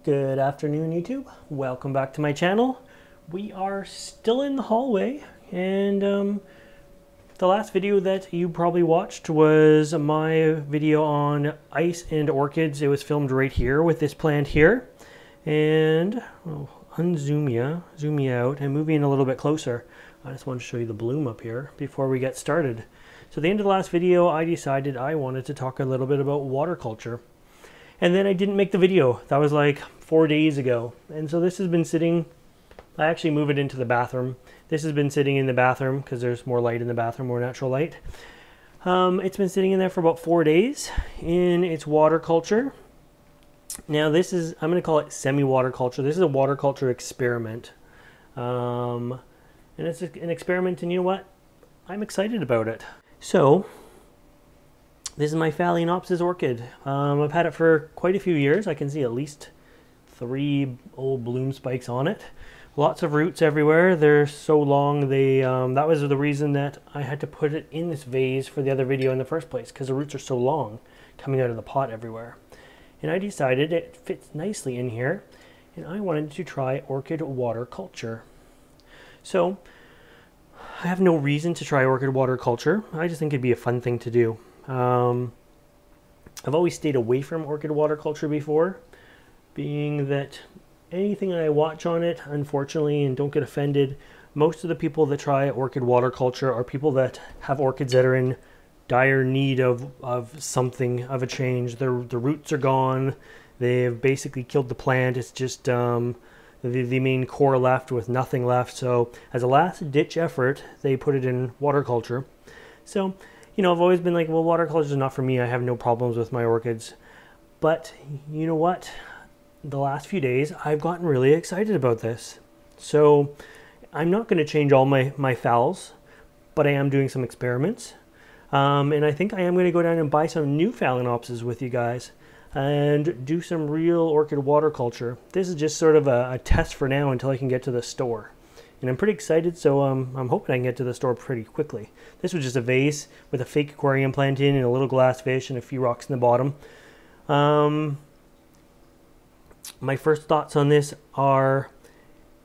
Good afternoon, YouTube. Welcome back to my channel. We are still in the hallway, and the last video that you probably watched was my video on ice and orchids. It was filmed right here with this plant here, and I'll zoom you out and move in a little bit closer. I just want to show you the bloom up here before we get started. So at the end of the last video, I decided I wanted to talk a little bit about water culture. And then I didn't make the video. That was like 4 days ago. And so this has been sitting, I actually move it into the bathroom. This has been sitting in the bathroom because there's more light in the bathroom, more natural light. It's been sitting in there for about 4 days in its water culture. Now this is, I'm going to call it semi-water culture. This is a water culture experiment. And it's an experiment, and you know what? I'm excited about it. So, this is my Phalaenopsis Orchid. I've had it for quite a few years. I can see at least 3 old bloom spikes on it. Lots of roots everywhere. They're so long. That was the reason that I had to put it in this vase for the other video in the first place, because the roots are so long coming out of the pot everywhere. And I decided it fits nicely in here, and I wanted to try orchid water culture. So, I have no reason to try orchid water culture. I just think it'd be a fun thing to do. I've always stayed away from orchid water culture before, being that anything that I watch on it, unfortunately, and don't get offended, most of the people that try orchid water culture are people that have orchids that are in dire need of something, of a change. The roots are gone. They've basically killed the plant. It's just the main core left with nothing left. So as a last ditch effort, they put it in water culture. So, you know, I've always been like, well, water culture is not for me. I have no problems with my orchids. But you know what? The last few days, I've gotten really excited about this. So I'm not going to change all my phals, but I am doing some experiments. And I think I am going to go down and buy some new Phalaenopsis with you guys and do some real orchid water culture. This is just sort of a test for now until I can get to the store. And I'm pretty excited, so I'm hoping I can get to the store pretty quickly. This was just a vase with a fake aquarium plant in and a little glass fish and a few rocks in the bottom. My first thoughts on this are,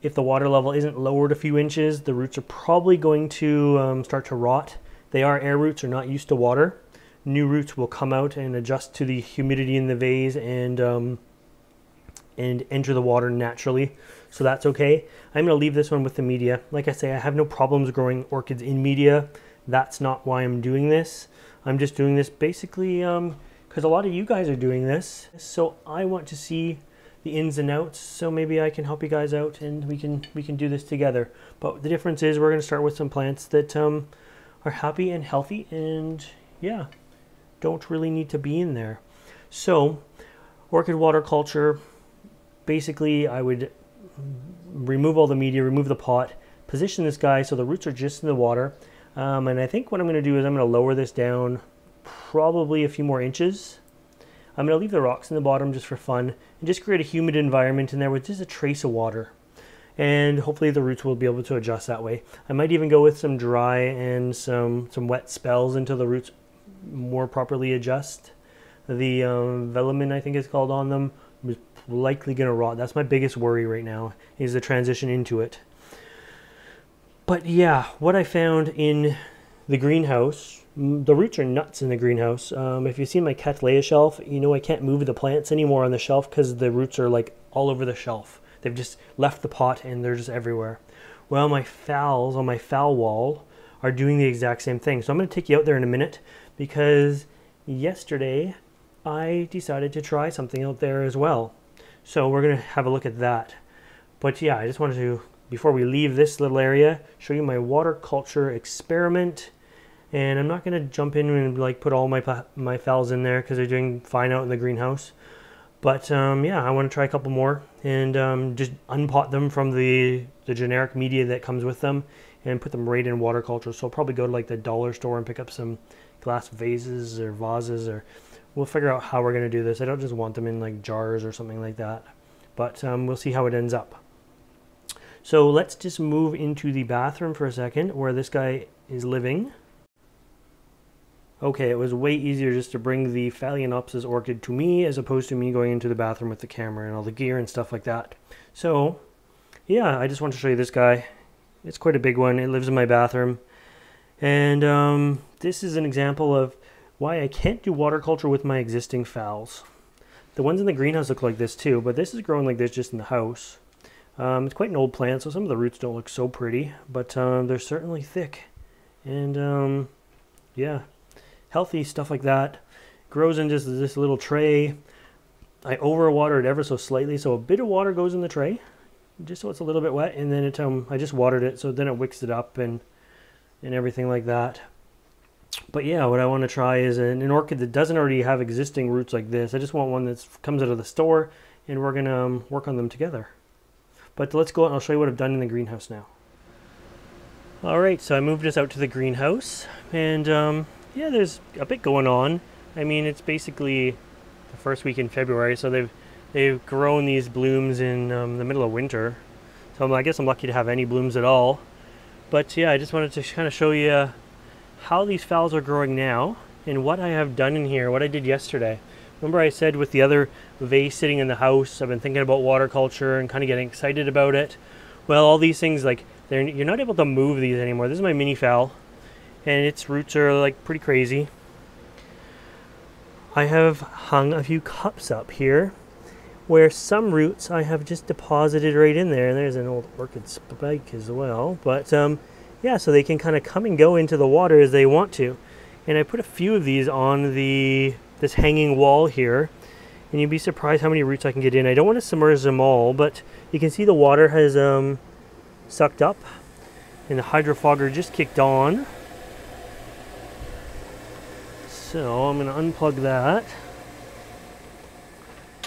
if the water level isn't lowered a few inches, the roots are probably going to start to rot. They are air roots, are not used to water. New roots will come out and adjust to the humidity in the vase and enter the water naturally. So that's okay. I'm going to leave this one with the media. Like I say, I have no problems growing orchids in media. That's not why I'm doing this. I'm just doing this basically because a lot of you guys are doing this. So I want to see the ins and outs. So maybe I can help you guys out and we can do this together. But the difference is we're going to start with some plants that are happy and healthy and yeah, don't really need to be in there. So orchid water culture, basically I would remove all the media, remove the pot, position this guy so the roots are just in the water. And I think what I'm going to do is I'm going to lower this down probably a few more inches. I'm going to leave the rocks in the bottom just for fun and just create a humid environment in there with just a trace of water. And hopefully the roots will be able to adjust that way. I might even go with some dry and some wet spells until the roots more properly adjust. The velamin, I think it's called, on them is likely going to rot. That's my biggest worry right now, is the transition into it. But yeah, what I found in the greenhouse, the roots are nuts in the greenhouse. If you see my Cattleya shelf, you know I can't move the plants anymore on the shelf because the roots are like all over the shelf. They've just left the pot and they're just everywhere. Well, my phals on my phal wall are doing the exact same thing. So I'm going to take you out there in a minute because yesterday I decided to try something out there as well. So we're going to have a look at that. But yeah, I just wanted to, before we leave this little area, show you my water culture experiment. And I'm not going to jump in and like put all my phals in there because they're doing fine out in the greenhouse. But yeah, I want to try a couple more and just unpot them from the generic media that comes with them and put them right in water culture. So I'll probably go to like the dollar store and pick up some glass vases or vases, or we'll figure out how we're going to do this. I don't just want them in like jars or something like that. But we'll see how it ends up. So let's just move into the bathroom for a second where this guy is living. Okay, it was way easier just to bring the Phalaenopsis Orchid to me as opposed to me going into the bathroom with the camera and all the gear and stuff like that. So, yeah, I just want to show you this guy. It's quite a big one. It lives in my bathroom. And this is an example of why I can't do water culture with my existing phals. The ones in the greenhouse look like this too, but this is growing like this just in the house. It's quite an old plant, so some of the roots don't look so pretty, but they're certainly thick. And yeah, healthy stuff like that. Grows in just this little tray. I overwater it ever so slightly, so a bit of water goes in the tray, just so it's a little bit wet, and then it I just watered it, so then it wicks it up and everything like that. But yeah, what I want to try is an orchid that doesn't already have existing roots like this. I just want one that comes out of the store, and we're going to work on them together. But let's go out and I'll show you what I've done in the greenhouse now. Alright, so I moved us out to the greenhouse, and yeah, there's a bit going on. I mean, it's basically the first week in February, so they've grown these blooms in the middle of winter. So I guess I'm lucky to have any blooms at all. But yeah, I just wanted to kind of show you how these phals are growing now and what I have done in here, what I did yesterday. Remember I said with the other vase sitting in the house, I've been thinking about water culture and kind of getting excited about it. Well, all these things, like, you're not able to move these anymore. This is my mini phal, and its roots are like pretty crazy. I have hung a few cups up here where some roots I have just deposited right in there, and there's an old orchid spike as well. But yeah, so they can kind of come and go into the water as they want to. And I put a few of these on this hanging wall here, and you'd be surprised how many roots I can get in. I don't want to submerge them all, but you can see the water has sucked up, and the hydrofogger just kicked on. So I'm going to unplug that.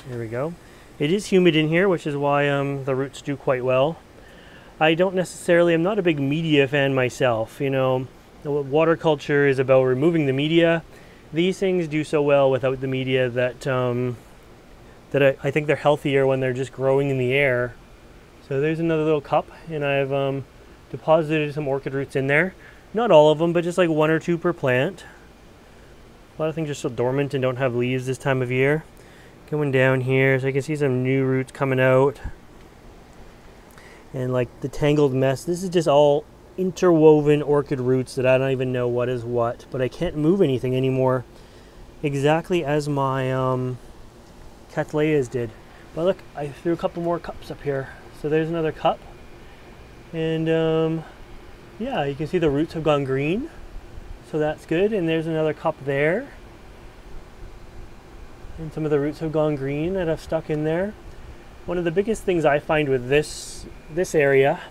There we go. It is humid in here, which is why the roots do quite well. I'm not a big media fan myself. You know, water culture is about removing the media. These things do so well without the media that I think they're healthier when they're just growing in the air. So there's another little cup, and I've deposited some orchid roots in there. Not all of them, but just like 1 or 2 per plant. A lot of things are still dormant and don't have leaves this time of year. Going down here, so I can see some new roots coming out. And like the tangled mess, this is just all interwoven orchid roots that I don't even know what is what, but I can't move anything anymore, exactly as my Cattleyas did. But look, I threw a couple more cups up here. So there's another cup, and yeah, you can see the roots have gone green, so that's good. And there's another cup there, and some of the roots have gone green that have stuck in there. One of the biggest things I find with this area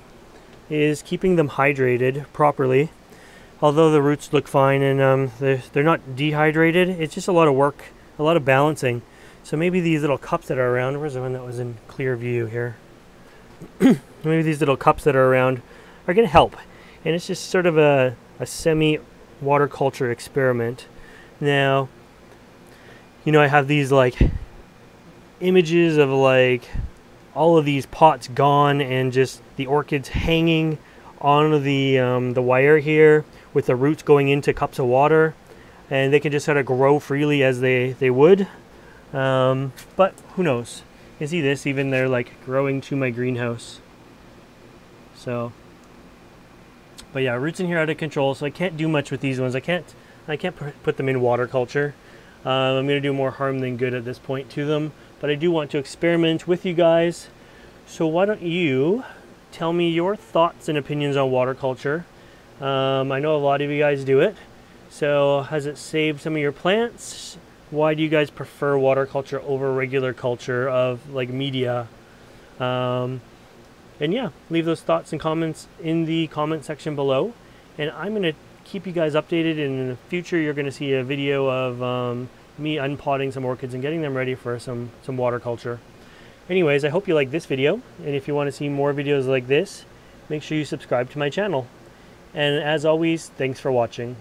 is keeping them hydrated properly. Although the roots look fine and they're not dehydrated, it's just a lot of work, a lot of balancing. So maybe these little cups that are around, where's the one that was in clear view here? Maybe these little cups that are around are going to help. And it's just sort of a semi-water culture experiment. Now, you know, I have these like images of like all of these pots gone and just the orchids hanging on the wire here with the roots going into cups of water, and they can just sort of grow freely as they would. But who knows? You can see this, even they're like growing to my greenhouse. So, but yeah, roots in here out of control, so I can't do much with these ones. I can't put them in water culture. I'm going to do more harm than good at this point to them, but I do want to experiment with you guys. So why don't you tell me your thoughts and opinions on water culture? I know a lot of you guys do it. So has it saved some of your plants? Why do you guys prefer water culture over regular culture of like media? And yeah, leave those thoughts and comments in the comment section below. And I'm going to keep you guys updated, and in the future you're going to see a video of me unpotting some orchids and getting them ready for some water culture. Anyways, I hope you like this video, and if you want to see more videos like this, make sure you subscribe to my channel. And as always, thanks for watching.